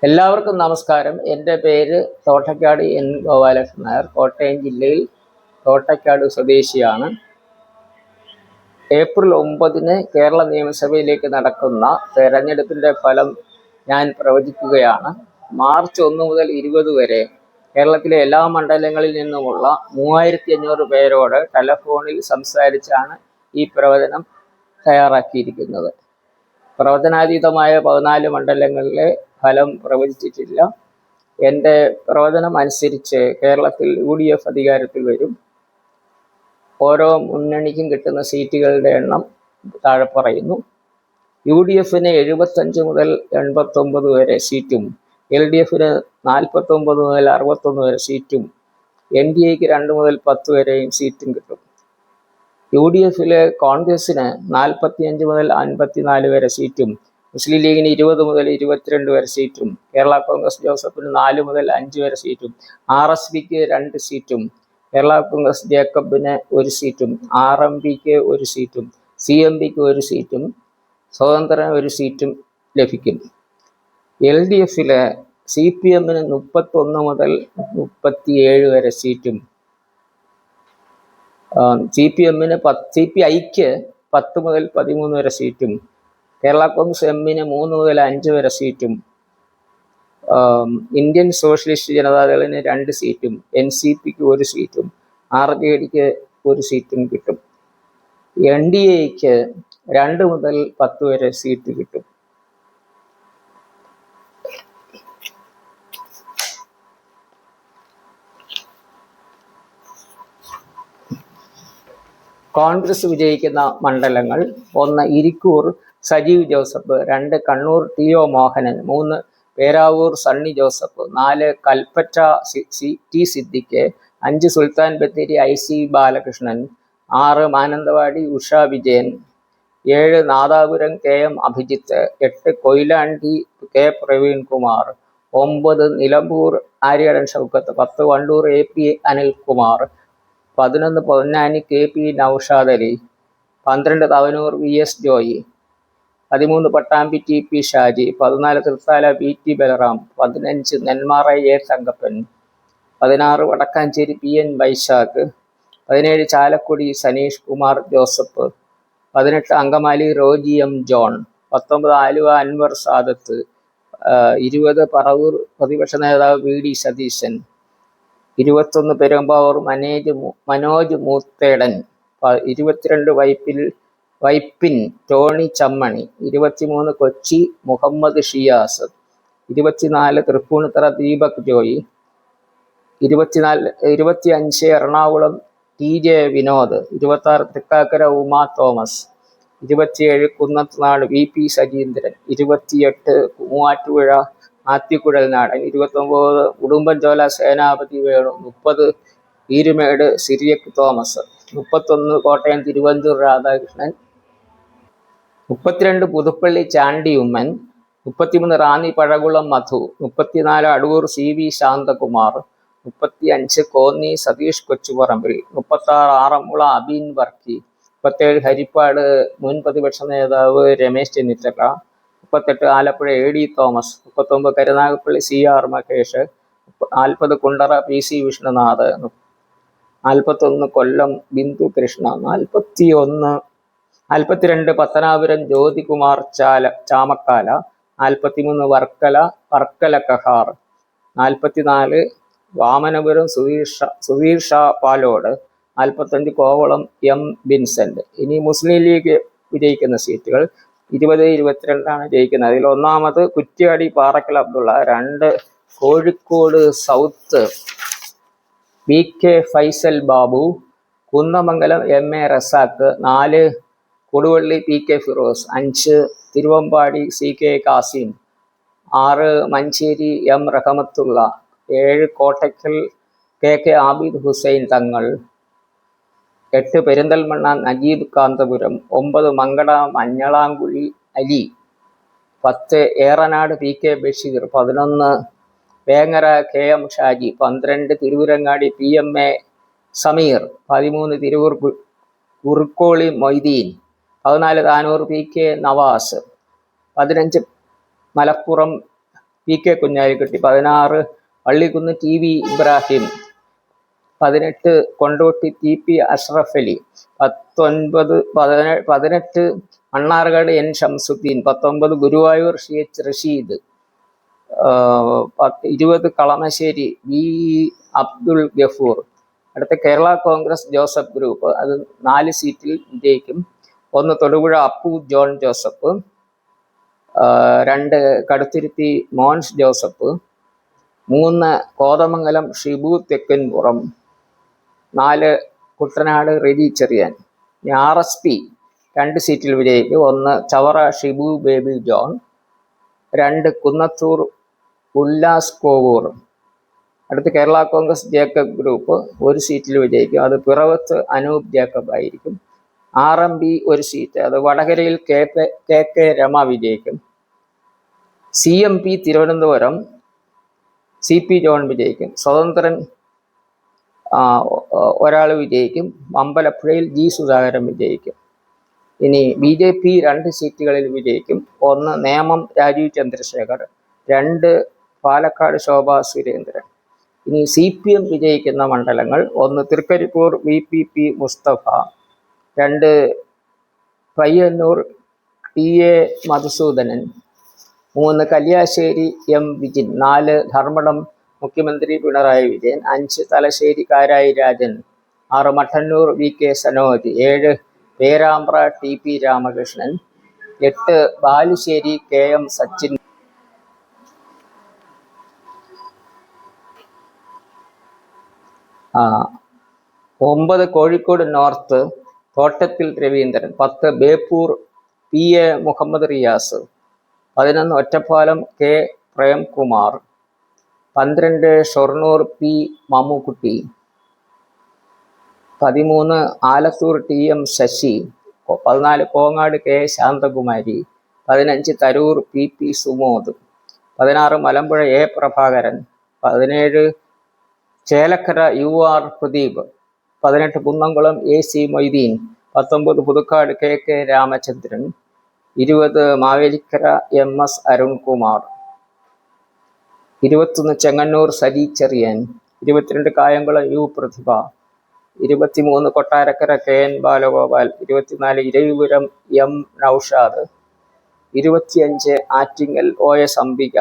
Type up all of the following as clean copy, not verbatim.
എല്ലാവർക്കും നമസ്കാരം. എൻ്റെ പേര് തോട്ടയ്ക്കാട് എൻ ഗോപാലകൃഷ്ണൻ നായർ. കോട്ടയം ജില്ലയിൽ തോട്ടയ്ക്കാട് സ്വദേശിയാണ്. ഏപ്രിൽ 9 കേരള നിയമസഭയിലേക്ക് നടക്കുന്ന തെരഞ്ഞെടുപ്പിൻ്റെ ഫലം ഞാൻ പ്രവചിക്കുകയാണ്. മാർച്ച് 1 മുതൽ 20 വരെ കേരളത്തിലെ എല്ലാ മണ്ഡലങ്ങളിൽ നിന്നുമുള്ള 3500 പേരോട് ടെലഫോണിൽ സംസാരിച്ചാണ് ഈ പ്രവചനം തയ്യാറാക്കിയിരിക്കുന്നത്. പ്രവചനാതീതമായ 14 മണ്ഡലങ്ങളിലെ ഫലം പ്രവചിച്ചിട്ടില്ല. എൻ്റെ പ്രവചനം അനുസരിച്ച് കേരളത്തിൽ UDF അധികാരത്തിൽ വരും. ഓരോ മുന്നണിക്കും കിട്ടുന്ന സീറ്റുകളുടെ എണ്ണം താഴെ പറയുന്നു. UDFന് 75 മുതൽ 89 വരെ സീറ്റും, LDFന് 49 മുതൽ 61 വരെ സീറ്റും, NDAക്ക് 2 മുതൽ 10 വരെയും സീറ്റും കിട്ടും. UDFിലെ കോൺഗ്രസിന് 45 മുതൽ 54 വരെ സീറ്റും, മുസ്ലിം ലീഗിന് 20 മുതൽ 22 വരെ സീറ്റും, കേരള കോൺഗ്രസ് ജോസഫിന് 4 മുതൽ 5 വരെ സീറ്റും, RSPക്ക് 2 സീറ്റും, കേരള കോൺഗ്രസ് ജേക്കബിന് 1 സീറ്റും, RMPക്ക് 1 സീറ്റും, CMPക്ക് 1 സീറ്റും, സ്വതന്ത്രന് 1 സീറ്റും ലഭിക്കും. LDFിലെ CPMന് 31 മുതൽ 37 വരെ സീറ്റും, CPIക്ക് 10 മുതൽ 13 വരെ സീറ്റും, കേരള കോൺഗ്രസ് എമ്മിന് 3 മുതൽ 5 വരെ സീറ്റും, ഇന്ത്യൻ സോഷ്യലിസ്റ്റ് ജനതാദളിന് 2 സീറ്റും, NCPക്ക് 1 സീറ്റും, RJDക്ക് 1 സീറ്റും കിട്ടും. NDAക്ക് 2 മുതൽ 10 വരെ സീറ്റ് കിട്ടും. കോൺഗ്രസ് വിജയിക്കുന്ന മണ്ഡലങ്ങൾ: 1 Irikkur Sajeev Joseph, 2 Kannur TO Mohanan, 3 Peravoor Sunny Joseph, 4 Kalpetta T Siddique, 5 Sultan Bathery IC Balakrishnan, 6 Mananthavady Usha Vijayan, 7 Nadapuram KM Abhijith, 8 Koyilandy K Praveenkumar, 9 Nilambur Aryadan Shoukath, 10 Wandoor AP Anilkumar, 11 Ponnani KP Noushad Ali, 12 Thavanur VS Joy, 13 Pattambi TP Shaji, 14 Thrithala BT Balram, 15 Nenmara A Thankappan, 16 Vadakkanchery PN Vaishakh, 17 Chalakudy Saneesh Kumar Joseph, 18 Angamaly Roji M John, 19 Aluva Anwar Sadath, 20 Paravur പ്രതിപക്ഷ നേതാവ് VD Satheesan, 21 Perumbavoor Manoj Moothedan, 22 Vypin Tony Chammany, 23 Kochi Muhammad Shiyas, 24 Tripunithura Deepak Joy, 25 Ernakulam TJ Vinod, 26 Thrikkakara Uma Thomas, 27 Kunnathunad VP Sajeendran, 28 Muvattupuzha Athikkuzhalnadan, 29 Udumbanchola Senapathy Venu, 30 ഈരുമേട് സിറിയക് തോമസ്, 31 കോട്ടയം തിരുവഞ്ചൂർ രാധാകൃഷ്ണൻ, 32 പുതുപ്പള്ളി ചാണ്ടി ഉമ്മൻ, 33 റാന്നി പഴകുളം മധു, 34 അടൂർ CV ശാന്തകുമാർ, 35 കോന്നി സതീഷ് കൊച്ചുപറമ്പിൽ, 36 ആറന്മുള അബീൻ വർക്കി, 37 ഹരിപ്പാട് മുൻ പ്രതിപക്ഷ നേതാവ് Ramesh Chennithala, 38 Alappuzha AD Thomas, 39 Karunagappally CR Mahesh, 40 Kundara PC Vishnunath, 41 കൊല്ലം ബിന്ദു കൃഷ്ണ, 42 പത്തനാപുരം ജ്യോതികുമാർ ചാമക്കാല, 43 വർക്കല കഹാർ, 44 വാമനപുരം സുധീർ ഷാ പാലോട്, 45 കോവളം M വിൻസെന്റ്. ഇനി മുസ്ലിം ലീഗ് വിജയിക്കുന്ന സീറ്റുകൾ 20-22 ജയിക്കുന്നത്. അതിൽ 1 Kuttiadi Parakkal Abdulla, 2 Kozhikode south BK Faisal Babu, Kunnamangalam MA Razak, 4 Koduvally PK Firoz, 5 Thiruvambady CK Kasim, 6 Manjeri M Rahmathulla, 7 Kottakkal KK Abid Hussain Thangal, 8 Perinthalmanna Najeeb Kanthapuram, 9 Mankada Manjalamkuzhi Ali, 10 Eranad PK Basheer, 11 Vengara KM Shaji, 12 തിരുവുരങ്ങാടി PMA Sameer, 13 Tirur Kurukkoli Moideen, 14 Tanur PK Nawaz, 15 Malappuram PK Kunhalikutty. 16 Pallikkunnu TV Ibrahim. 18 Kondotty TP Ashraf Ali. 18 Mannarkkad N Shamsuddin. 19 Guruvayur CH Rasheed. 20 Kalamassery V Abdul Gafoor. അടുത്ത കേരള കോൺഗ്രസ് ജോസഫ് ഗ്രൂപ്പ്, അത് 4 സീറ്റിൽ വിജയിക്കും. 1 തൊടുപുഴ അപ്പു ജോൺ ജോസഫ്. 2 കടുത്തുരുത്തി മോൻസ് ജോസഫ്. 3 കോതമംഗലം ഷിബു തെക്കൻപുറം. 4 കുട്ടനാട് റെജി ചെറിയാൻ. RSP 2 സീറ്റിൽ വിജയിക്കും. 1 ചവറ ഷിബു ബേബി ജോൺ. 2 കുന്നത്തൂർ ഉല്ലാസ് കോവൂർ. അടുത്ത് കേരള കോൺഗ്രസ് ജേക്കബ് ഗ്രൂപ്പ് 1 സീറ്റിൽ വിജയിക്കും. അത് പിറവത്ത് അനൂപ് ജേക്കബ് ആയിരിക്കും. RMB 1 സീറ്റ്, അത് വടകരയിൽ KK രമ വിജയിക്കും. CMP തിരുവനന്തപുരം CP ജോൺ വിജയിക്കും. സ്വതന്ത്രൻ ഒരാൾ വിജയിക്കും. അമ്പലപ്പുഴയിൽ G സുധാകരൻ വിജയിക്കും. ഇനി BJP 2 സീറ്റുകളിൽ വിജയിക്കും. 1 നേമം രാജീവ് ചന്ദ്രശേഖർ. 2 പാലക്കാട് ശോഭ സുരേന്ദ്രൻ. ഇനി CPM വിജയിക്കുന്ന മണ്ഡലങ്ങൾ: 1 Trikaripur VPP Mustafa. 2 Payyanur TA Madhusoodanan. 3 Kalliasseri M Vijin. 4 Dharmadam മുഖ്യമന്ത്രി Pinarayi Vijayan. 5 Thalassery Karayi Rajan. 6 Mattannur VK Sanoj. 7 Perambra TP Ramakrishnan. 8 Balussery KM Sachin. 9 Kozhikode north Thottathil Raveendran. 10 Beypore PA Muhammad Riyas. 11 Ottapalam K Premkumar. 12 Shoranur P Mammukutty. 13 Alathur TM Sasi. 14 Kongad K Santhakumari. 15 Tarur PP Sumod. 16 Malampuzha A Prabhakaran. 17 Chelakkara UR Pradeep. 18 Kunnamkulam AC Moideen. 19 Puthukkad KK Ramachandran. 20 Mavelikkara MS Arunkumar. 21 Chengannur Saji Cheriyan. 22 Kayamkulam U Prathibha. 23 Kottarakkara KN Balagopal. 24 Eravipuram M Noushad. 25 Attingal OS Ambika.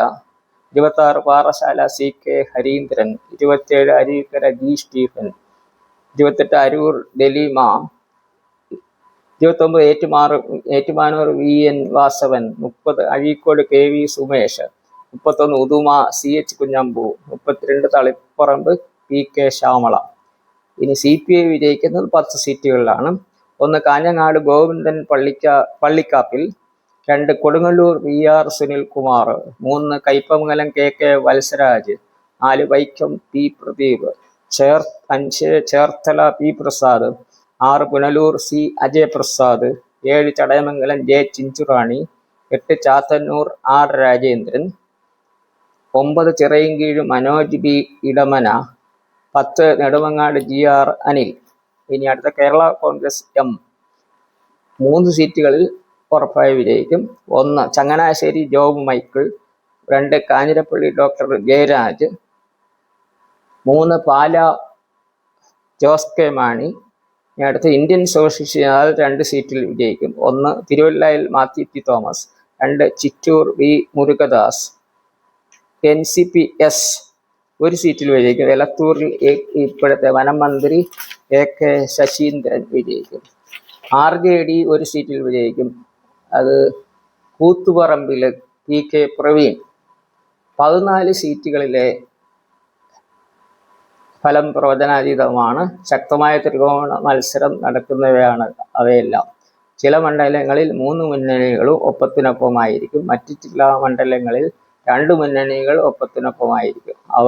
26 Parassala CK Hareendran. 27 Aruvikkara G Stephen. 28 Aroor Daleema. 29 Ettumanoor VN Vasavan. 30 Azhikode KV Sumesh. 31 Uduma CH Kunhambu. 32 Taliparamba PK Shyamala. ഇനി CPI വിജയിക്കുന്നത് 10 സീറ്റുകളിലാണ്. 1 Kanhangad Govindan Pallikkappil. 2 Kodungallur VR Sunilkumar. 3 Kaipamangalam KK Valsaraj. 4 Vaikom P Pradeep. 5 Cherthala P Prasad. 6 Punalur C Ajayaprasad. 7 Chadayamangalam J Chinchu Rani. 8 Chathannoor R Rajendran. 9 Chirayinkeezhu Manoj B Idamana. 10 Nedumangad GR Anil. ഇനി അടുത്ത Kerala Congress M 3 സീറ്റുകളിൽ ഉറപ്പായി വിജയിക്കും. 1 Changanassery Job Michael. 2 Kanjirappally doctor Jayaraj. 3 Pala Jose K Mani. ഇനി അടുത്ത Indian socialist 2 സീറ്റിൽ വിജയിക്കും. 1 തിരുവല്ലയിൽ Mathew T Thomas. 2 Chittur V Murugadas. NCP S 1 സീറ്റിൽ വിജയിക്കും. എലത്തൂരിൽ ഇപ്പോഴത്തെ വനം മന്ത്രി AK ശശീന്ദ്രൻ വിജയിക്കും. RJD 1 സീറ്റിൽ വിജയിക്കും. അത് കൂത്തുപറമ്പിൽ PK പ്രവീൺ. 14 സീറ്റുകളിലെ ഫലം പ്രവചനാതീതമാണ്. ശക്തമായ ത്രികോണ മത്സരം നടക്കുന്നവയാണ് അവയെല്ലാം. ചില മണ്ഡലങ്ങളിൽ 3 മുന്നണികളും ഒപ്പത്തിനൊപ്പമായിരിക്കും. മറ്റു ചില മണ്ഡലങ്ങളിൽ 2 മുന്നണികൾ ഒപ്പത്തിനൊപ്പമായിരിക്കും. അവ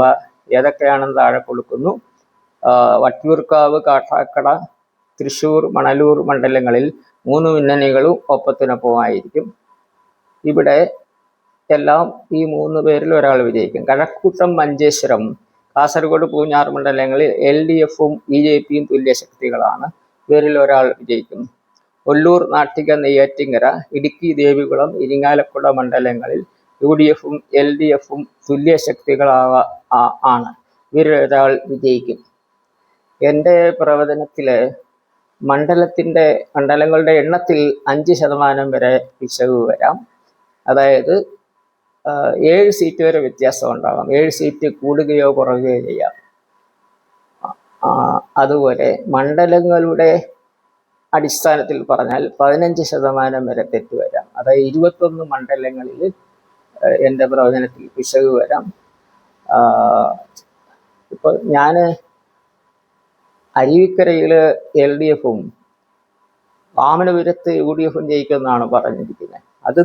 ഏതൊക്കെയാണെന്ന് താഴെ കൊടുക്കുന്നു. വട്ടിയൂർക്കാവ്, കാട്ടാക്കട, തൃശ്ശൂർ, മണലൂർ മണ്ഡലങ്ങളിൽ 3 മുന്നണികളും ഒപ്പത്തിനൊപ്പമായിരിക്കും. ഇവിടെ എല്ലാം ഈ 3 പേരിൽ ഒരാൾ വിജയിക്കും. കഴക്കൂട്ടം, മഞ്ചേശ്വരം, കാസർഗോഡ്, പൂഞ്ഞാർ മണ്ഡലങ്ങളിൽ LDFും BJPയും തുല്യശക്തികളാണ്. ഇവരിൽ ഒരാൾ വിജയിക്കും. ഒല്ലൂർ, നാട്ടിക, നെയ്യാറ്റിങ്കര, ഇടുക്കി, ദേവികുളം, ഇരിങ്ങാലക്കുട മണ്ഡലങ്ങളിൽ UDFും LDFും തുല്യ ശക്തികളാണ്. ഇവരൊരാൾ വിജയിക്കും. എൻ്റെ പ്രവചനത്തിൽ മണ്ഡലങ്ങളുടെ എണ്ണത്തിൽ 5% വരെ പിശക് വരാം. അതായത് 7 സീറ്റ് വരെ വ്യത്യാസം ഉണ്ടാകാം. 7 സീറ്റ് കൂടുകയോ കുറയുകയോ ചെയ്യാം. അതുപോലെ മണ്ഡലങ്ങളുടെ അടിസ്ഥാനത്തിൽ പറഞ്ഞാൽ 15% വരെ തെറ്റ് വരാം. അതായത് 21 മണ്ഡലങ്ങളിൽ എൻ്റെ പ്രവചനത്തിൽ പിശക് വരാം. ഇപ്പോൾ ഞാൻ അരുവിക്കരയിൽ LDFും വാമനപുരത്ത് UDFും ജയിക്കുമെന്നാണ് പറഞ്ഞിരിക്കുന്നത്. അത്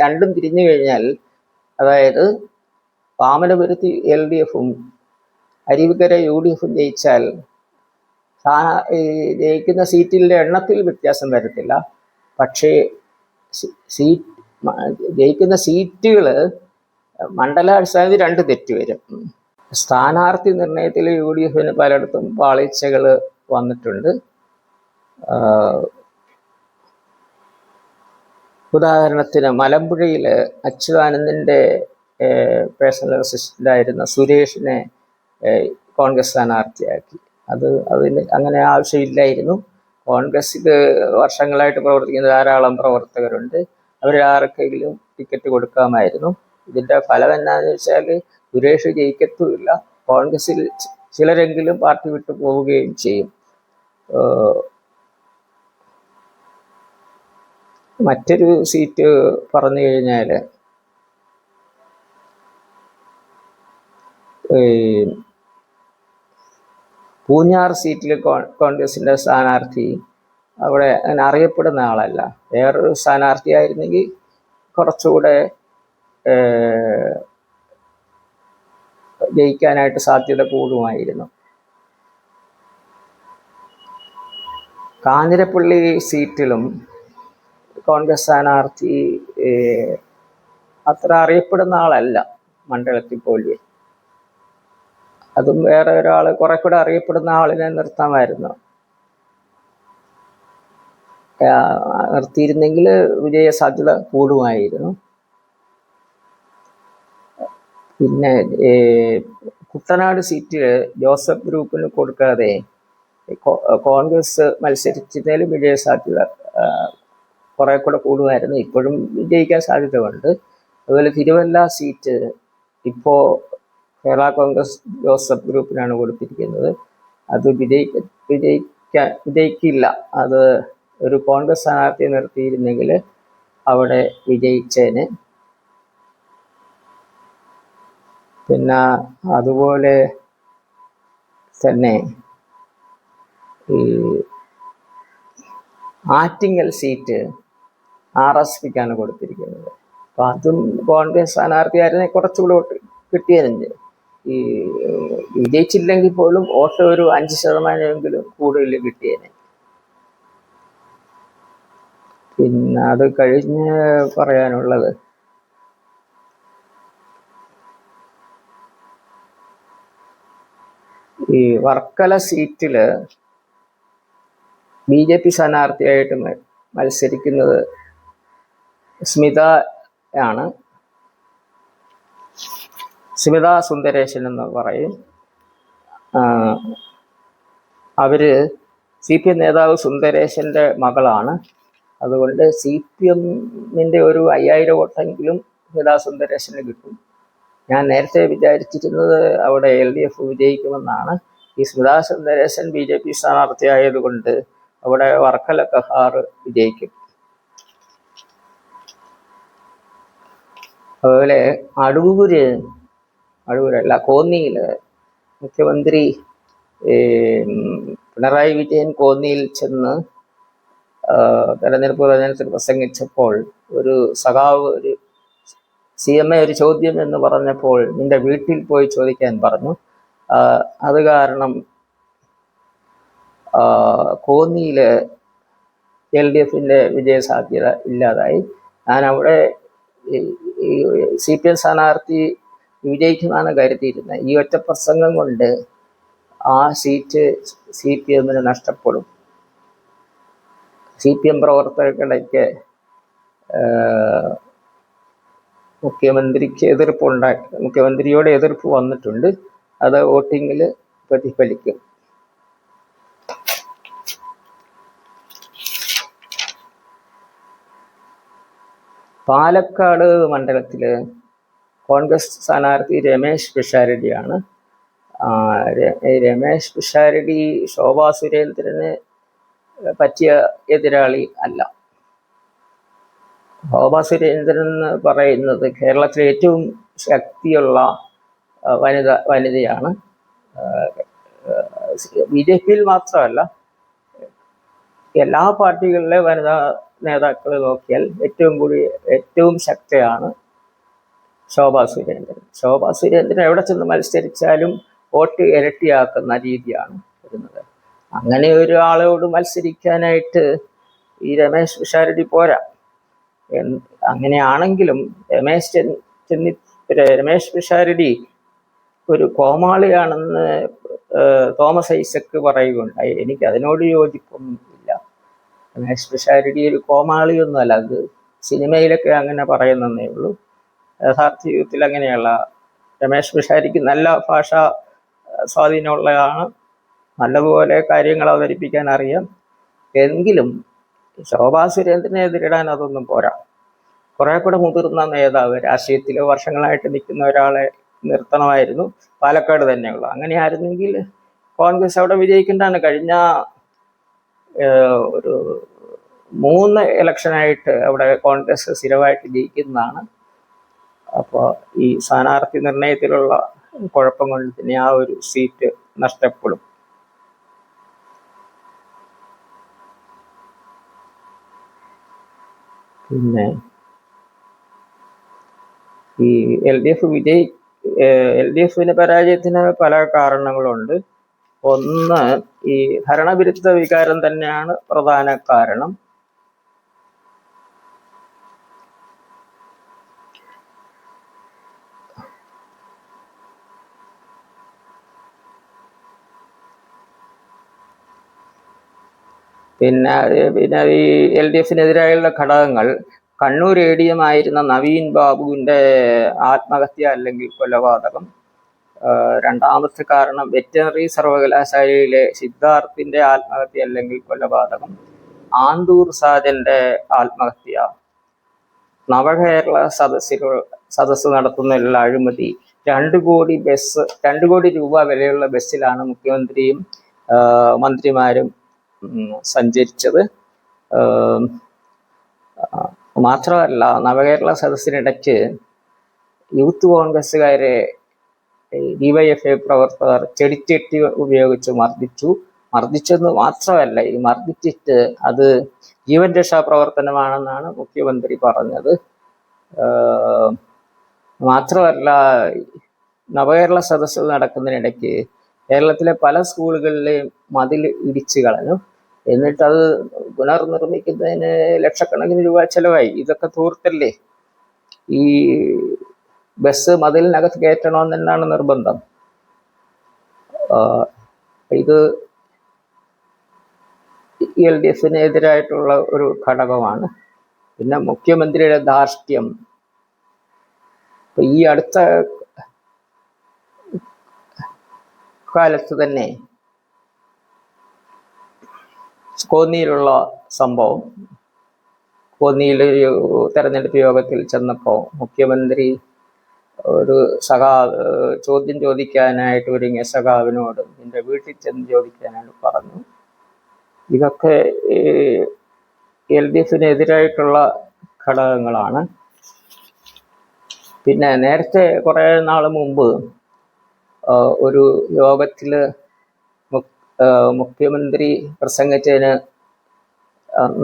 രണ്ടും തിരിഞ്ഞു കഴിഞ്ഞാൽ, അതായത് വാമനപുരത്ത് LDFും അരുവിക്കര UDFും ജയിച്ചാൽ ജയിക്കുന്ന സീറ്റിൻ്റെ എണ്ണത്തിൽ വ്യത്യാസം വരത്തില്ല. പക്ഷേ ജയിക്കുന്ന സീറ്റുകൾ മണ്ഡലാടിസ്ഥാനത്തിൽ 2 തെറ്റ് വരും. സ്ഥാനാർത്ഥി നിർണയത്തിൽ UDFിന് പലയിടത്തും പാളിച്ചകൾ വന്നിട്ടുണ്ട്. ഉദാഹരണത്തിന് മലമ്പുഴയിൽ അച്യുതാനന്ദൻ്റെ പേഴ്സണൽ അസിസ്റ്റൻ്റായിരുന്ന സുരേഷിനെ കോൺഗ്രസ് സ്ഥാനാർത്ഥിയാക്കി. അതിന് അങ്ങനെ ആവശ്യമില്ലായിരുന്നു. കോൺഗ്രസ്സിൽ വർഷങ്ങളായിട്ട് പ്രവർത്തിക്കുന്ന ധാരാളം പ്രവർത്തകരുണ്ട്. അവരാർക്കെങ്കിലും ടിക്കറ്റ് കൊടുക്കാമായിരുന്നു. ഇതിൻ്റെ ഫലം എന്നാന്ന് വെച്ചാൽ സുരേഷ് ജയിക്കത്തുമില്ല. കോൺഗ്രസ്സിൽ ചിലരെങ്കിലും പാർട്ടി വിട്ടു പോവുകയും ചെയ്യും. മറ്റൊരു സീറ്റ് പറഞ്ഞു കഴിഞ്ഞാൽ പൂഞ്ഞാർ സീറ്റിൽ കോൺഗ്രസിൻ്റെ സ്ഥാനാർത്ഥി അവിടെ അങ്ങനെ അറിയപ്പെടുന്ന ആളല്ല. വേറൊരു സ്ഥാനാർത്ഥിയായിരുന്നെങ്കിൽ കുറച്ചുകൂടെ ജയിക്കാനായിട്ട് സാധ്യത കൂടുമായിരുന്നു. കാഞ്ഞിരപ്പള്ളി സീറ്റിലും കോൺഗ്രസ് സ്ഥാനാർത്ഥി അത്ര അറിയപ്പെടുന്ന ആളല്ല മണ്ഡലത്തിൽ പോലെ. അതും വേറെ ഒരാൾ കുറെ കൂടെ അറിയപ്പെടുന്ന ആളിനെ നിർത്താമായിരുന്നു. നിർത്തിയിരുന്നെങ്കിൽ വിജയ സാധ്യത കൂടുമായിരുന്നു. പിന്നെ കുട്ടനാട് സീറ്റിൽ ജോസഫ് ഗ്രൂപ്പിന് കൊടുക്കാതെ കോൺഗ്രസ് മത്സരിച്ചതിൽ വിജയ സാധ്യത കുറെ കൂടെ കൂടുമായിരുന്നു. ഇപ്പോഴും വിജയിക്കാൻ സാധ്യതയുണ്ട്. അതുപോലെ തിരുവല്ല സീറ്റ് ഇപ്പോൾ കേരള കോൺഗ്രസ് ജോസഫ് ഗ്രൂപ്പിനാണ് കൊടുത്തിരിക്കുന്നത്. അത് വിജയിക്കില്ല. അത് ഒരു കോൺഗ്രസ് സ്ഥാനാർത്ഥിയെ നിർത്തിയിരുന്നെങ്കിൽ അവിടെ വിജയിച്ചേന്. പിന്നെ അതുപോലെ തന്നെ ഈ ആറ്റിങ്ങൽ സീറ്റ് RSPക്കാണ് കൊടുത്തിരിക്കുന്നത്. അപ്പം അതും കോൺഗ്രസ് സ്ഥാനാർത്ഥിയായിരുന്നെ കുറച്ചുകൂടെ വോട്ട് കിട്ടിയതിന്. ഈ വിജയിച്ചില്ലെങ്കിൽ പോലും വോട്ട് ഒരു 5% കൂടുതൽ കിട്ടിയേനെ. പിന്നെ അത് കഴിഞ്ഞ് പറയാനുള്ളത് ഈ വർക്കല സീറ്റിൽ BJP സ്ഥാനാർത്ഥിയായിട്ട് മത്സരിക്കുന്നത് സ്മിതയാണ്. സ്മിത സുന്ദരേശൻ എന്ന് പറയും. അവര് CPM നേതാവ് സുന്ദരേശൻ്റെ മകളാണ്. അതുകൊണ്ട് CPMൻ്റെ ഒരു 5000 വോട്ടെങ്കിലും സ്മിത സുന്ദരേശന് കിട്ടും. ഞാൻ നേരത്തെ വിചാരിച്ചിരുന്നത് അവിടെ LDF വിജയിക്കുമെന്നാണ്. ഈ സ്മിത സുന്ദരേശൻ BJP സ്ഥാനാർത്ഥിയായതുകൊണ്ട് അവിടെ വർക്കല കഹാർ വിജയിക്കും. അതുപോലെ അടൂരല്ല കോന്നിയിൽ മുഖ്യമന്ത്രി പിണറായി വിജയൻ കോന്നിയിൽ ചെന്ന് തെരഞ്ഞെടുപ്പ് പ്രചരണത്തിൽ പ്രസംഗിച്ചപ്പോൾ ഒരു സഖാവ് ഒരു CMA ഒരു ചോദ്യം എന്ന് പറഞ്ഞപ്പോൾ നിന്റെ വീട്ടിൽ പോയി ചോദിക്കാൻ പറഞ്ഞു. അത് കാരണം കോന്നിയിൽ LDFിൻ്റെ വിജയ സാധ്യത ഇല്ലാതായി. ഞാൻ അവിടെ CPM സ്ഥാനാർത്ഥി വിജയിക്കുമെന്നാണ് കരുതിയിരുന്നത്. ഈ ഒറ്റ പ്രസംഗം കൊണ്ട് ആ സീറ്റ് CPMന് നഷ്ടപ്പെടും. CPM പ്രവർത്തകർക്കിടയ്ക്ക് മുഖ്യമന്ത്രിയോട് എതിർപ്പ് വന്നിട്ടുണ്ട്. അത് വോട്ടിങ്ങിൽ പ്രതിഫലിക്കും. പാലക്കാട് മണ്ഡലത്തില് കോൺഗ്രസ് സ്ഥാനാർത്ഥി രമേശ് പിഷാരടിയാണ്. രമേശ് പിഷാരടി ശോഭാ സുരേന്ദ്രന് പറ്റിയ എതിരാളി അല്ല. ശോഭാ സുരേന്ദ്രൻ എന്ന് പറയുന്നത് കേരളത്തിലെ ഏറ്റവും ശക്തിയുള്ള വനിതയാണ്. BJP മാത്രമല്ല, എല്ലാ പാർട്ടികളിലെ വനിതാ നേതാക്കളെ നോക്കിയാൽ ഏറ്റവും ശക്തിയാണ് ശോഭാ സുരേന്ദ്രൻ. ശോഭാ സുരേന്ദ്രൻ എവിടെ ചെന്ന് മത്സരിച്ചാലും വോട്ട് ഇരട്ടിയാക്കുന്ന രീതിയാണ് വരുന്നത്. അങ്ങനെ ഒരാളോട് മത്സരിക്കാനായിട്ട് ഈ രമേശ് പിഷാരടി പോരാ. അങ്ങനെയാണെങ്കിലും രമേശ് പിഷാരടി ഒരു കോമാളിയാണെന്ന് തോമസ് ഐസക് പറയുകയുണ്ടായി. എനിക്ക് അതിനോട് യോജിപ്പൊന്നുമില്ല. രമേശ് പിഷാരടി ഒരു കോമാളിയൊന്നുമല്ല. അത് സിനിമയിലൊക്കെ അങ്ങനെ പറയുന്നതേ ഉള്ളൂ. യഥാർത്ഥ ജീവിതത്തിൽ അങ്ങനെയുള്ള രമേശ് പിഷാരടിക്ക് നല്ല ഭാഷാ സ്വാധീനമുള്ളതാണ്. നല്ലതുപോലെ കാര്യങ്ങൾ അവതരിപ്പിക്കാൻ അറിയാം. എങ്കിലും ശോഭാ സുരേന്ദ്രനെ എതിരിടാൻ അതൊന്നും പോരാ. കുറെ കൂടെ മുതിർന്ന നേതാവ്, രാഷ്ട്രീയത്തിൽ വർഷങ്ങളായിട്ട് നിൽക്കുന്ന ഒരാളെ നിർത്തണമായിരുന്നു. പാലക്കാട് തന്നെയുള്ളൂ. അങ്ങനെയായിരുന്നെങ്കിൽ കോൺഗ്രസ് അവിടെ വിജയിക്കേണ്ടതാണ്. കഴിഞ്ഞ ഒരു 3 ഇലക്ഷനായിട്ട് അവിടെ കോൺഗ്രസ് സ്ഥിരമായിട്ട് ജയിക്കുന്നതാണ്. അപ്പോൾ ഈ സ്ഥാനാർത്ഥി നിർണയത്തിലുള്ള കുഴപ്പം കൊണ്ട് തന്നെ ആ ഒരു സീറ്റ് നഷ്ടപ്പെടും. പിന്നെ ഈ LDF പരാജയത്തിന് പല കാരണങ്ങളുണ്ട്. ഒന്ന്, ഈ ഭരണവിരുദ്ധ വികാരം തന്നെയാണ് പ്രധാന കാരണം. പിന്നെ ഈ LDFനെതിരായുള്ള ഘടകങ്ങൾ, കണ്ണൂർ ADM ആയിരുന്ന നവീൻ ബാബുവിൻ്റെ ആത്മഹത്യ അല്ലെങ്കിൽ കൊലപാതകം. രണ്ടാമത്തെ കാരണം വെറ്ററിനറി സർവകലാശാലയിലെ സിദ്ധാർത്ഥിൻ്റെ ആത്മഹത്യ അല്ലെങ്കിൽ കൊലപാതകം. ആന്തൂർ സാജന്റെ ആത്മഹത്യ. നവകേരള സദസ്സ് നടത്തുന്നതിലുള്ള അഴിമതി. 2 കോടി രൂപ വിലയുള്ള ബസ്സിലാണ് മുഖ്യമന്ത്രിയും മന്ത്രിമാരും സഞ്ചരിച്ചത്. മാത്രമല്ല, നവകേരള സദസ്സിനിടയ്ക്ക് യൂത്ത് കോൺഗ്രസ്സുകാരെ DYFI പ്രവർത്തകർ ചെടിച്ചട്ടി ഉപയോഗിച്ച് മർദ്ദിച്ചെന്ന് മാത്രമല്ല, ഈ മർദ്ദിച്ചിട്ട് അത് ജീവൻ രക്ഷാ പ്രവർത്തനമാണെന്നാണ് മുഖ്യമന്ത്രി പറഞ്ഞത്. മാത്രമല്ല, നവകേരള സദസ്സ് നടക്കുന്നതിനിടയ്ക്ക് കേരളത്തിലെ പല സ്കൂളുകളിലെയും മതിൽ ഇടിച്ചു കളഞ്ഞു. എന്നിട്ടത് പുനർനിർമ്മിക്കുന്നതിന് ലക്ഷക്കണക്കിന് രൂപ ചെലവായി. ഇതൊക്കെ ധൂർത്തല്ലേ? ഈ ബസ് മതിലിനകത്ത് കയറ്റണമെന്ന് തന്നെയാണ് നിർബന്ധം. ഇത് LDFനെതിരായിട്ടുള്ള ഒരു ഘടകമാണ്. പിന്നെ മുഖ്യമന്ത്രിയുടെ ധാർഷ്ട്യം. ഈ അടുത്ത കാലത്ത് തന്നെ കോന്നിയിലുള്ള സംഭവം, കോന്നിയിലൊരു തെരഞ്ഞെടുപ്പ് യോഗത്തിൽ ചെന്നപ്പോൾ മുഖ്യമന്ത്രി ഒരു ചോദ്യം ചോദിക്കാനായിട്ട് ഒരുങ്ങിയ സഖാവിനോട് നിന്റെ വീട്ടിൽ ചെന്ന് ചോദിക്കാനായിട്ട് പറഞ്ഞു. ഇതൊക്കെ LDFനെതിരായിട്ടുള്ള ഘടകങ്ങളാണ്. പിന്നെ നേരത്തെ കുറേ നാൾ മുമ്പ് ഒരു യോഗത്തിൽ മുഖ്യമന്ത്രി പ്രസംഗിച്ചതിന്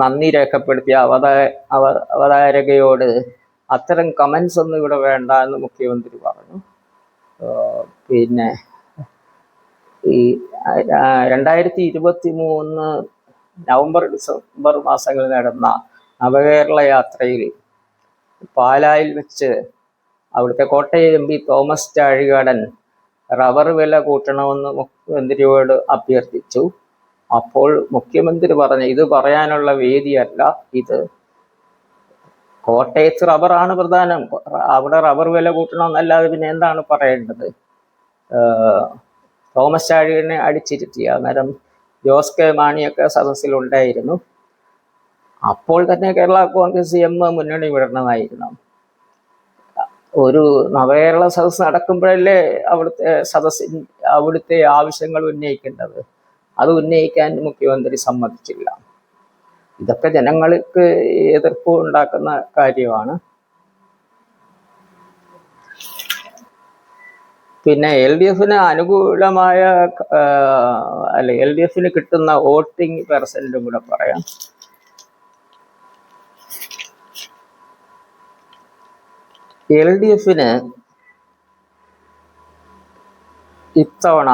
നന്ദി രേഖപ്പെടുത്തിയ അവതാരകയോട് അത്തരം കമൻസ് ഒന്നും ഇവിടെ വേണ്ട എന്ന് മുഖ്യമന്ത്രി പറഞ്ഞു. പിന്നെ ഈ 2023 നവംബർ ഡിസംബർ മാസങ്ങളിൽ നടന്ന നവകേരള യാത്രയിൽ പാലായിൽ വെച്ച് അവിടുത്തെ Kottayam MP Thomas Chazhikadan rubber വില കൂട്ടണമെന്ന് മുഖ്യമന്ത്രിയോട് അഭ്യർത്ഥിച്ചു. അപ്പോൾ മുഖ്യമന്ത്രി പറഞ്ഞു, ഇത് പറയാനുള്ള വേദിയല്ല, ഇത് കോട്ടയത്ത് റബ്ബറാണ് പ്രധാനം. അവിടെ റബ്ബർ വില കൂട്ടണമെന്നല്ലാതെ പിന്നെ എന്താണ് പറയേണ്ടത്? തോമസ് ചാഴികനെ അടിച്ചിരുത്തിയ അന്നേരം ജോസ് കെ മാണിയൊക്കെ സദസ്സിലുണ്ടായിരുന്നു. അപ്പോൾ തന്നെ കേരള കോൺഗ്രസ് എം മുന്നണി വിടണമായിരുന്നു. ഒരു നവകേരള സദസ്സ് നടക്കുമ്പോഴല്ലേ അവിടുത്തെ ആവശ്യങ്ങൾ ഉന്നയിക്കേണ്ടത്. അത് ഉന്നയിക്കാൻ മുഖ്യമന്ത്രി സമ്മതിച്ചില്ല. ഇതൊക്കെ ജനങ്ങൾക്ക് എതിർപ്പ് ഉണ്ടാക്കുന്ന കാര്യമാണ്. പിന്നെ എൽ ഡി എഫിന് അനുകൂലമായ എൽ ഡി എഫിന് കിട്ടുന്ന വോട്ടിംഗ് പെർസെന്റും കൂടെ പറയാം. എൽ ഡി എഫിന് ഇത്തവണ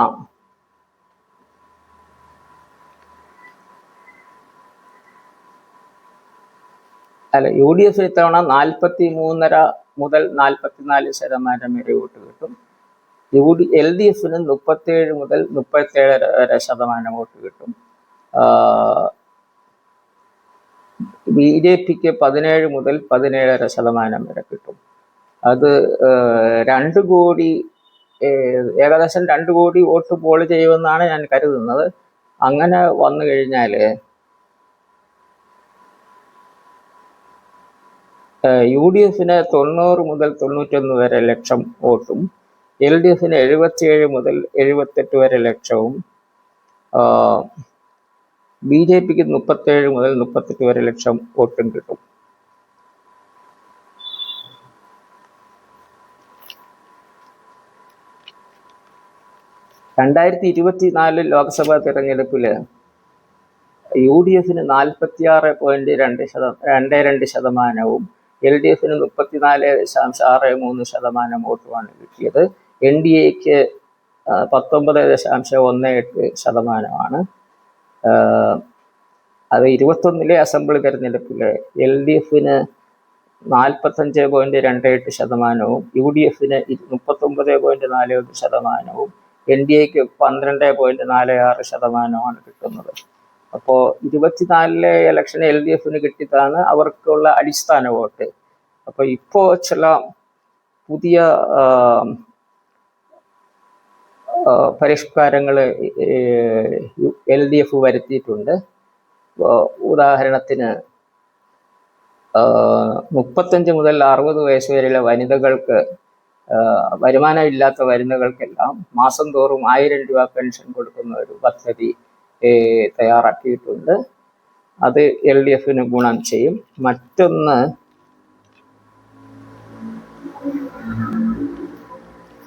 യു ഡി എഫിന് ഇത്തവണ 43.5 മുതൽ 44% വരെ വോട്ട് കിട്ടും. എൽ ഡി എഫിന് 37 മുതൽ 37.5% വോട്ട് കിട്ടും. ബി ജെ പിക്ക് 17 മുതൽ 17.5% വരെ കിട്ടും. അത് 2 കോടി, ഏകദേശം 2 കോടി വോട്ട് പോൾ ചെയ്യുമെന്നാണ് ഞാൻ കരുതുന്നത്. അങ്ങനെ വന്നു കഴിഞ്ഞാൽ യു ഡി എഫിന് 90 മുതൽ 91 വരെ ലക്ഷം വോട്ടും, എൽ ഡി എഫിന് 77 മുതൽ 78 വരെ ലക്ഷവും, ബി ജെ പിക്ക് 37 മുതൽ 38 വരെ ലക്ഷം വോട്ടും കിട്ടും. (2024) ലോക്സഭാ തെരഞ്ഞെടുപ്പിൽ യു ഡി എഫിന് 46.22%, എൽ ഡി എഫിന് 34.63% വോട്ടുമാണ് കിട്ടിയത്. എൻ ഡി എക്ക് 19.18%. അത് 21 അസംബ്ലി തെരഞ്ഞെടുപ്പിൽ എൽ ഡി എഫിന് 45.28%, യു ഡി എഫിന് 39.41%, എൻ ഡി എക്ക് 12.46% കിട്ടുന്നത്. അപ്പോൾ 24 ഇലക്ഷന് എൽ ഡി എഫിന് കിട്ടിയതാണ് അവർക്കുള്ള അടിസ്ഥാന വോട്ട്. അപ്പോൾ ഇപ്പോൾ ചില പുതിയ പരിഷ്കാരങ്ങൾ എൽ ഡി എഫ് വരുത്തിയിട്ടുണ്ട്. ഉദാഹരണത്തിന് 35 മുതൽ 60 വയസ്സ് വരെയുള്ള വനിതകൾക്ക്, വരുമാനമില്ലാത്ത വനിതകൾക്കെല്ലാം മാസം തോറും 1000 രൂപ പെൻഷൻ കൊടുക്കുന്ന ഒരു പദ്ധതി തയ്യാറാക്കിയിട്ടുണ്ട്. അത് എൽ ഡി എഫിന് ഗുണം ചെയ്യും. മറ്റൊന്ന്,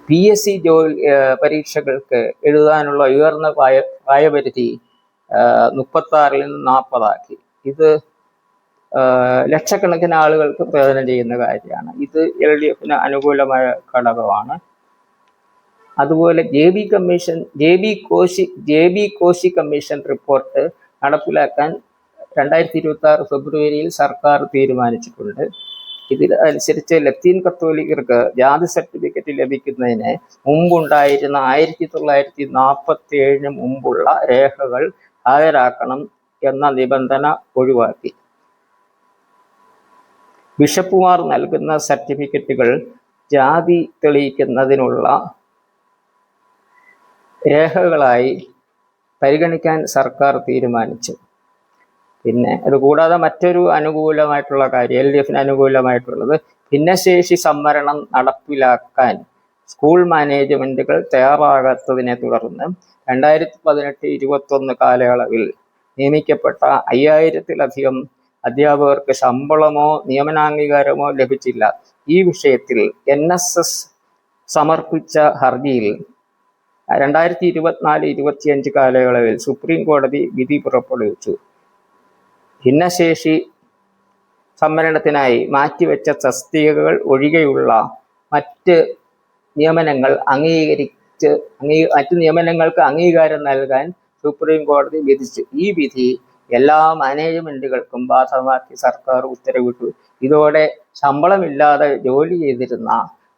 PSC പരീക്ഷകൾക്ക് എഴുതാനുള്ള ഉയർന്ന പ്രായപരിധി 36 നിന്ന് 40 ആക്കി. ഇത് ലക്ഷക്കണക്കിന് ആളുകൾക്ക് പ്രയോജനം ചെയ്യുന്ന കാര്യമാണ്. ഇത് എൽ ഡി എഫിന് അനുകൂലമായ ഘടകമാണ്. അതുപോലെ J B Koshy commission report നടപ്പിലാക്കാൻ 2026 ഫെബ്രുവരിയിൽ സർക്കാർ തീരുമാനിച്ചിട്ടുണ്ട്. ഇതിനനുസരിച്ച് ലത്തീൻ കത്തോലിക്കർക്ക് ജാതി സർട്ടിഫിക്കറ്റ് ലഭിക്കുന്നതിന് മുമ്പുണ്ടായിരുന്ന 1947 മുമ്പുള്ള രേഖകൾ ഹാജരാക്കണം എന്ന നിബന്ധന ഒഴിവാക്കി. ബിഷപ്പുമാർ നൽകുന്ന സർട്ടിഫിക്കറ്റുകൾ ജാതി തെളിയിക്കുന്നതിനുള്ള രേഖകളായി പരിഗണിക്കാൻ സർക്കാർ തീരുമാനിച്ചു. പിന്നെ അതുകൂടാതെ മറ്റൊരു അനുകൂലമായിട്ടുള്ള കാര്യം, എൽ ഡി എഫിന് അനുകൂലമായിട്ടുള്ളത്, ഭിന്നശേഷി സംവരണം നടപ്പിലാക്കാൻ സ്കൂൾ മാനേജ്മെന്റുകൾ തയ്യാറാകാത്തതിനെ തുടർന്ന് 2018-21 കാലയളവിൽ നിയമിക്കപ്പെട്ട 5000-ലധികം അധ്യാപകർക്ക് ശമ്പളമോ നിയമനാംഗീകാരമോ ലഭിച്ചില്ല. ഈ വിഷയത്തിൽ NSS സമർപ്പിച്ച ഹർജിയിൽ 2024-25 കാലയളവിൽ സുപ്രീം കോടതി വിധി പുറപ്പെടുവിച്ചു. ഭിന്നശേഷി സംവരണത്തിനായി മാറ്റിവെച്ച തസ്തികകൾ ഒഴികെയുള്ള മറ്റ് നിയമനങ്ങൾക്ക് അംഗീകാരം നൽകാൻ സുപ്രീം കോടതി വിധിച്ചു. ഈ വിധി എല്ലാ മാനേജ്മെന്റുകൾക്കും ബാധകമാക്കി സർക്കാർ ഉത്തരവിട്ടു. ഇതോടെ ശമ്പളമില്ലാതെ ജോലി ചെയ്തിരുന്ന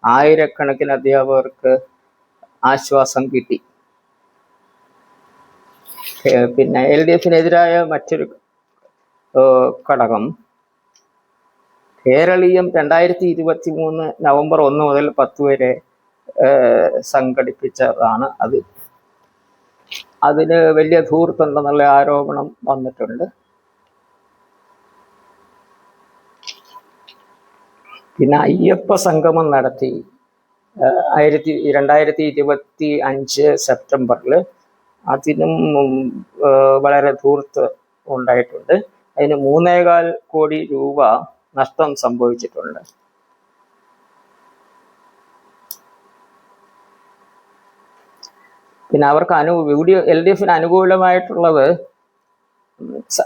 ആയിരക്കണക്കിന് അധ്യാപകർക്ക് ആശ്വാസം കിട്ടി. പിന്നെ എൽ ഡി എഫിനെതിരായ മറ്റൊരു ഘടകം, കേരളീയം 2023 നവംബർ 1 മുതൽ 10 വരെ സംഘടിപ്പിച്ചതാണ്. അതിന് വലിയ ധൂർത്തുണ്ടെന്നുള്ള ആരോപണം വന്നിട്ടുണ്ട്. പിന്നെ അയ്യപ്പ സംഗമം നടത്തി 2025 സെപ്റ്റംബറിൽ. അതിനും വളരെ ധൂർത്ത് ഉണ്ടായിട്ടുണ്ട്. അതിന് 3.25 കോടി രൂപ നഷ്ടം സംഭവിച്ചിട്ടുണ്ട്. പിന്നെ അവർക്ക് LDF അനുകൂലമായിട്ടുള്ളത്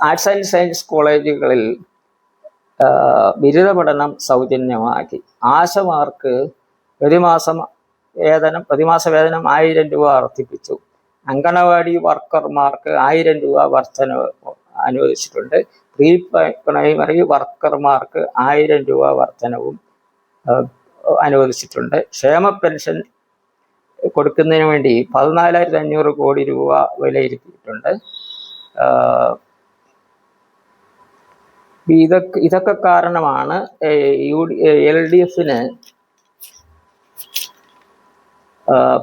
ആർട്സ് ആൻഡ് സയൻസ് കോളേജുകളിൽ ബിരുദ പഠനം സൗജന്യമാക്കി. ആശമാർക്ക് പ്രതിമാസ വേതനം 1000 രൂപ വർദ്ധിപ്പിച്ചു. അങ്കണവാടി വർക്കർമാർക്ക് 1000 രൂപ വർധനവ് അനുവദിച്ചിട്ടുണ്ട്. പ്രീ പ്രൈമറി വർക്കർമാർക്ക് 1000 രൂപ വർധനവും അനുവദിച്ചിട്ടുണ്ട്. ക്ഷേമ പെൻഷൻ കൊടുക്കുന്നതിന് വേണ്ടി 14,500 കോടി രൂപ വിലയിരുത്തിയിട്ടുണ്ട്. ഇതൊക്കെ കാരണമാണ് LDFന്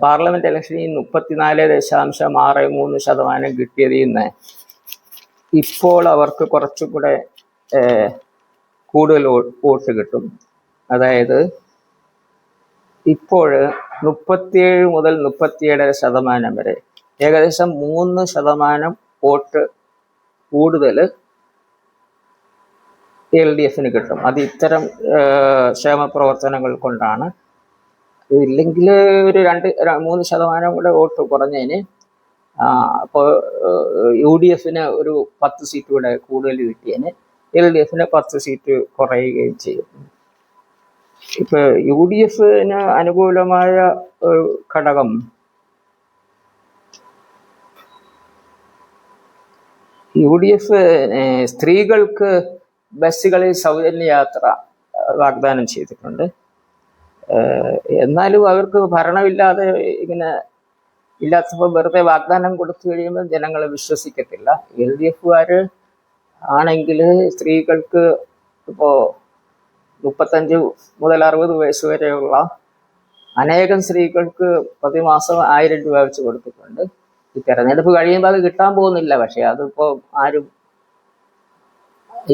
പാർലമെന്റ് ഇലക്ഷനിൽ 34.63% കിട്ടിയതിൽ നിന്ന് ഇപ്പോൾ അവർക്ക് കുറച്ചുകൂടെ കൂടുതൽ വോട്ട് കിട്ടും. അതായത് ഇപ്പോൾ 37 മുതൽ 37.5% വരെ, ഏകദേശം 3% വോട്ട് കൂടുതൽ LDFന് കിട്ടും. അത് ഇത്തരം ക്ഷേമ പ്രവർത്തനങ്ങൾ കൊണ്ടാണ്. ഇല്ലെങ്കിൽ ഒരു 2-3% കൂടെ വോട്ട് കുറഞ്ഞതിന് അപ്പോൾ UDFന് ഒരു 10 സീറ്റ് കൂടെ കൂടുതൽ കിട്ടിയതിന് LDFന് 10 സീറ്റ് കുറയുകയും ചെയ്യും. ഇപ്പൊ UDFന് അനുകൂലമായ ഒരു ഘടകം UDF സ്ത്രീകൾക്ക് ബസ്സുകളിൽ സൗജന്യ യാത്ര വാഗ്ദാനം ചെയ്തിട്ടുണ്ട്. എന്നാലും അവർക്ക് ഭരണമില്ലാതെ ഇല്ലാത്തപ്പോൾ വെറുതെ വാഗ്ദാനം കൊടുത്തു കഴിയുമ്പോൾ ജനങ്ങളെ വിശ്വസിക്കത്തില്ല. LDFുകാർ ആണെങ്കിൽ സ്ത്രീകൾക്ക് ഇപ്പോൾ 35 മുതൽ 60 വയസ്സ് വരെയുള്ള അനേകം സ്ത്രീകൾക്ക് പ്രതിമാസം 1000 രൂപ വെച്ച് കൊടുത്തിട്ടുണ്ട്. ഈ തെരഞ്ഞെടുപ്പ് കഴിയുമ്പോൾ അത് കിട്ടാൻ പോകുന്നില്ല. പക്ഷെ അതിപ്പോൾ ആരും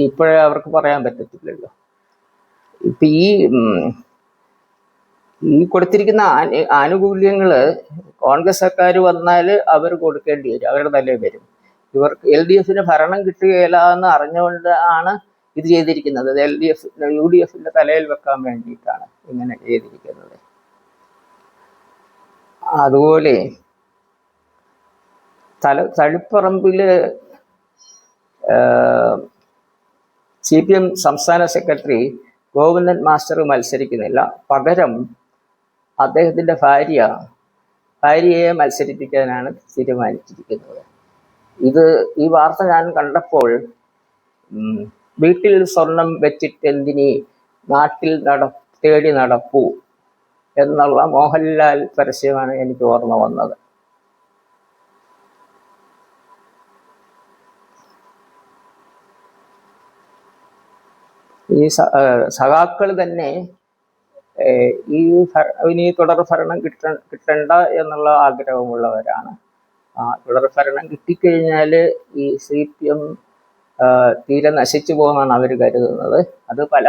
ഇപ്പോഴേ അവർക്ക് പറയാൻ പറ്റത്തില്ലല്ലോ. ഇപ്പം ഈ കൊടുത്തിരിക്കുന്ന ആനുകൂല്യങ്ങൾ കോൺഗ്രസ് സർക്കാർ വന്നാൽ അവർ കൊടുക്കേണ്ടി വരും, അവരുടെ തലയിൽ വരും. ഇവർക്ക് LDFന് ഭരണം കിട്ടുകയില്ല എന്ന് അറിഞ്ഞുകൊണ്ട് ആണ് ഇത് ചെയ്തിരിക്കുന്നത്. UDFന്റെ തലയിൽ വെക്കാൻ വേണ്ടിയിട്ടാണ് ഇങ്ങനെ ചെയ്തിരിക്കുന്നത്. അതുപോലെ തളിപ്പറമ്പില് CPM സംസ്ഥാന സെക്രട്ടറി ഗോവിന്ദൻ മാസ്റ്റർ മത്സരിക്കുന്നില്ല. പകരം അദ്ദേഹത്തിൻ്റെ ഭാര്യയെ മത്സരിപ്പിക്കാനാണ് തീരുമാനിച്ചിരിക്കുന്നത്. ഈ വാർത്ത ഞാൻ കണ്ടപ്പോൾ വീട്ടിൽ സ്വർണം വെച്ചിട്ടെന്തിനി നാട്ടിൽ തേടി നടപ്പൂ എന്നുള്ള മോഹൻലാൽ പരസ്യമാണ് എനിക്ക് ഓർമ്മ വന്നത്. ഈ സഖാക്കൾ തന്നെ ഇനി തുടർ ഭരണം കിട്ടണ്ട എന്നുള്ള ആഗ്രഹമുള്ളവരാണ്. തുടർ ഭരണം കിട്ടിക്കഴിഞ്ഞാൽ ഈ CPM തീരെ നശിച്ചു പോകുമെന്നാണ് അവർ കരുതുന്നത്. അത് പല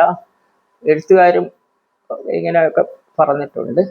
എഴുത്തുകാരും ഇങ്ങനെയൊക്കെ പറഞ്ഞിട്ടുണ്ട്.